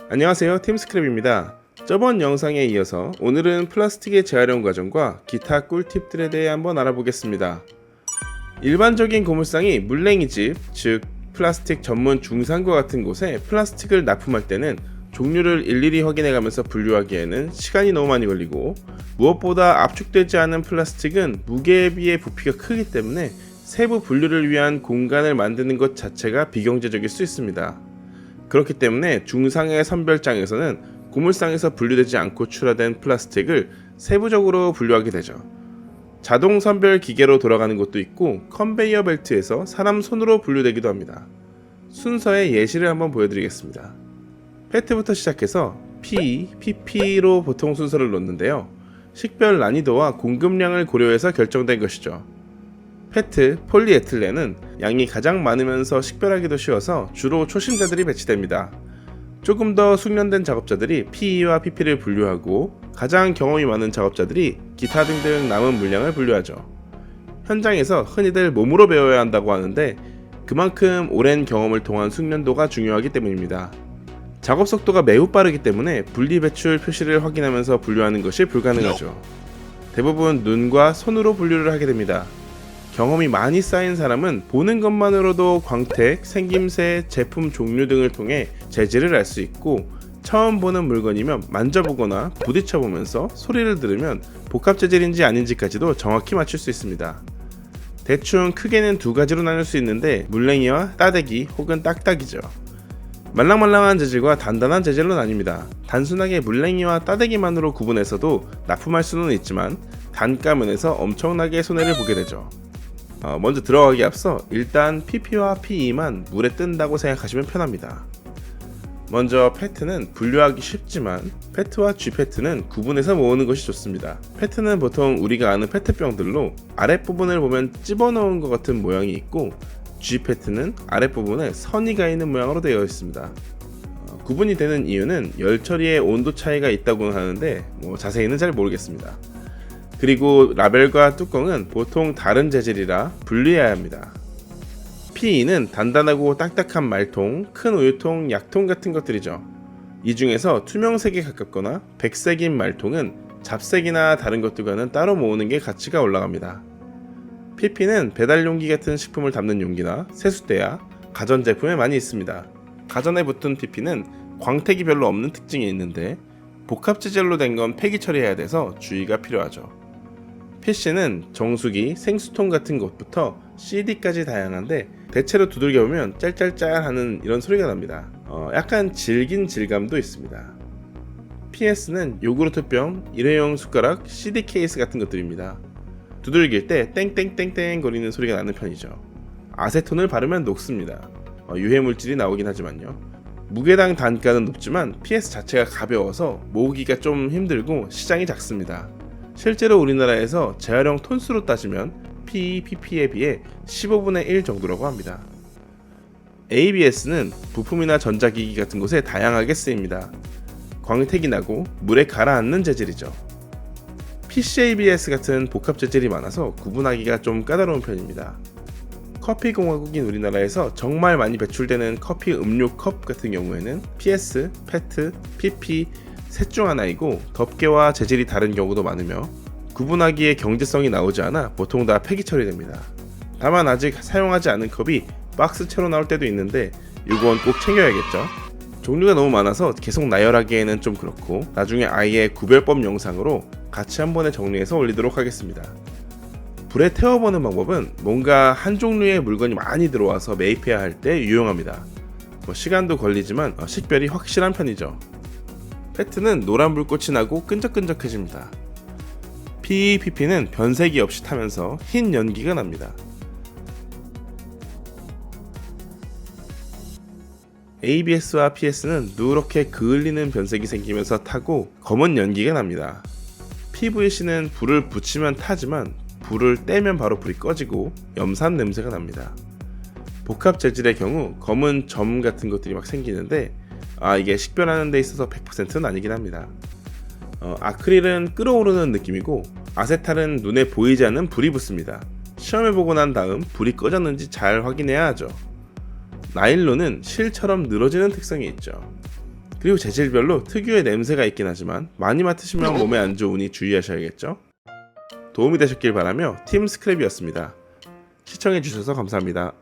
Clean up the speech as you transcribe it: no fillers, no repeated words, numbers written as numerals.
안녕하세요, 팀스크랩입니다. 저번 영상에 이어서 오늘은 플라스틱의 재활용 과정과 기타 꿀팁들에 대해 한번 알아보겠습니다. 일반적인 고물상이 물냉이집, 즉 플라스틱 전문 중상과 같은 곳에 플라스틱을 납품할 때는 종류를 일일이 확인해가면서 분류하기에는 시간이 너무 많이 걸리고, 무엇보다 압축되지 않은 플라스틱은 무게에 비해 부피가 크기 때문에 세부 분류를 위한 공간을 만드는 것 자체가 비경제적일 수 있습니다. 그렇기 때문에 중상의 선별장에서는 고물상에서 분류되지 않고 출하된 플라스틱을 세부적으로 분류하게 되죠. 자동 선별 기계로 돌아가는 것도 있고, 컨베이어 벨트에서 사람 손으로 분류되기도 합니다. 순서의 예시를 한번 보여드리겠습니다. 페트부터 시작해서 P, PP로 보통 순서를 놓는데요. 식별 난이도와 공급량을 고려해서 결정된 것이죠. 페트, 폴리에틸렌은 양이 가장 많으면서 식별하기도 쉬워서 주로 초심자들이 배치됩니다. 조금 더 숙련된 작업자들이 PE와 PP를 분류하고, 가장 경험이 많은 작업자들이 기타 등등 남은 물량을 분류하죠. 현장에서 흔히들 몸으로 배워야 한다고 하는데, 그만큼 오랜 경험을 통한 숙련도가 중요하기 때문입니다. 작업 속도가 매우 빠르기 때문에 분리 배출 표시를 확인하면서 분류하는 것이 불가능하죠. 대부분 눈과 손으로 분류를 하게 됩니다. 경험이 많이 쌓인 사람은 보는 것만으로도 광택, 생김새, 제품 종류 등을 통해 재질을 알 수 있고, 처음 보는 물건이면 만져보거나 부딪혀보면서 소리를 들으면 복합 재질인지 아닌지까지도 정확히 맞출 수 있습니다. 대충 크게는 두 가지로 나눌 수 있는데, 물냉이와 따대기 혹은 딱딱이죠. 말랑말랑한 재질과 단단한 재질로 나뉩니다. 단순하게 물냉이와 따대기만으로 구분해서도 납품할 수는 있지만, 단가면에서 엄청나게 손해를 보게 되죠. 먼저 들어가기 앞서 일단 PP와 PE만 물에 뜬다고 생각하시면 편합니다. 먼저 페트는 분류하기 쉽지만, 페트와 G페트는 구분해서 모으는 것이 좋습니다. 페트는 보통 우리가 아는 페트병들로 아랫부분을 보면 집어넣은 것 같은 모양이 있고, G페트는 아랫부분에 선이가 있는 모양으로 되어 있습니다. 구분이 되는 이유는 열 처리의 온도 차이가 있다고는 하는데 자세히는 잘 모르겠습니다. 그리고 라벨과 뚜껑은 보통 다른 재질이라 분리해야 합니다. PE는 단단하고 딱딱한 말통, 큰 우유통, 약통 같은 것들이죠. 이 중에서 투명색에 가깝거나 백색인 말통은 잡색이나 다른 것들과는 따로 모으는 게 가치가 올라갑니다. PP는 배달용기 같은 식품을 담는 용기나 세숫대야, 가전제품에 많이 있습니다. 가전에 붙은 PP는 광택이 별로 없는 특징이 있는데, 복합 재질로 된 건 폐기 처리해야 돼서 주의가 필요하죠. PC는 정수기, 생수통 같은 것부터 CD까지 다양한데, 대체로 두들겨보면 짤짤짤 하는 이런 소리가 납니다. 약간 질긴 질감도 있습니다. PS는 요구르트병, 일회용 숟가락, CD 케이스 같은 것들입니다. 두들길 때 땡땡땡땡 거리는 소리가 나는 편이죠. 아세톤을 바르면 녹습니다. 유해물질이 나오긴 하지만요. 무게당 단가는 높지만 PS 자체가 가벼워서 모으기가 좀 힘들고 시장이 작습니다. 실제로 우리나라에서 재활용 톤수로 따지면 PE, PP에 비해 15분의 1 정도라고 합니다. ABS는 부품이나 전자기기 같은 곳에 다양하게 쓰입니다. 광택이 나고 물에 가라앉는 재질이죠. PCABS 같은 복합 재질이 많아서 구분하기가 좀 까다로운 편입니다. 커피 공화국인 우리나라에서 정말 많이 배출되는 커피 음료 컵 같은 경우에는 PS, 페트, PP 셋 중 하나이고, 덮개와 재질이 다른 경우도 많으며 구분하기에 경제성이 나오지 않아 보통 다 폐기 처리됩니다. 다만 아직 사용하지 않은 컵이 박스채로 나올 때도 있는데, 이건 꼭 챙겨야겠죠. 종류가 너무 많아서 계속 나열하기에는 좀 그렇고, 나중에 아예 구별법 영상으로 같이 한 번에 정리해서 올리도록 하겠습니다. 불에 태워보는 방법은 뭔가 한 종류의 물건이 많이 들어와서 매입해야 할 때 유용합니다. 시간도 걸리지만 식별이 확실한 편이죠. 페트는 노란 불꽃이 나고 끈적끈적해집니다. PE, PP는 변색이 없이 타면서 흰 연기가 납니다. ABS와 PS는 누렇게 그을리는 변색이 생기면서 타고 검은 연기가 납니다. PVC는 불을 붙이면 타지만 불을 떼면 바로 불이 꺼지고 염산 냄새가 납니다. 복합 재질의 경우 검은 점 같은 것들이 막 생기는데, 이게 식별하는 데 있어서 100%는 아니긴 합니다. 아크릴은 끓어오르는 느낌이고, 아세탈은 눈에 보이지 않는 불이 붙습니다. 시험해보고 난 다음 불이 꺼졌는지 잘 확인해야 하죠. 나일론은 실처럼 늘어지는 특성이 있죠. 그리고 재질별로 특유의 냄새가 있긴 하지만 많이 맡으시면 몸에 안 좋으니 주의하셔야겠죠. 도움이 되셨길 바라며 팀 스크랩이었습니다. 시청해주셔서 감사합니다.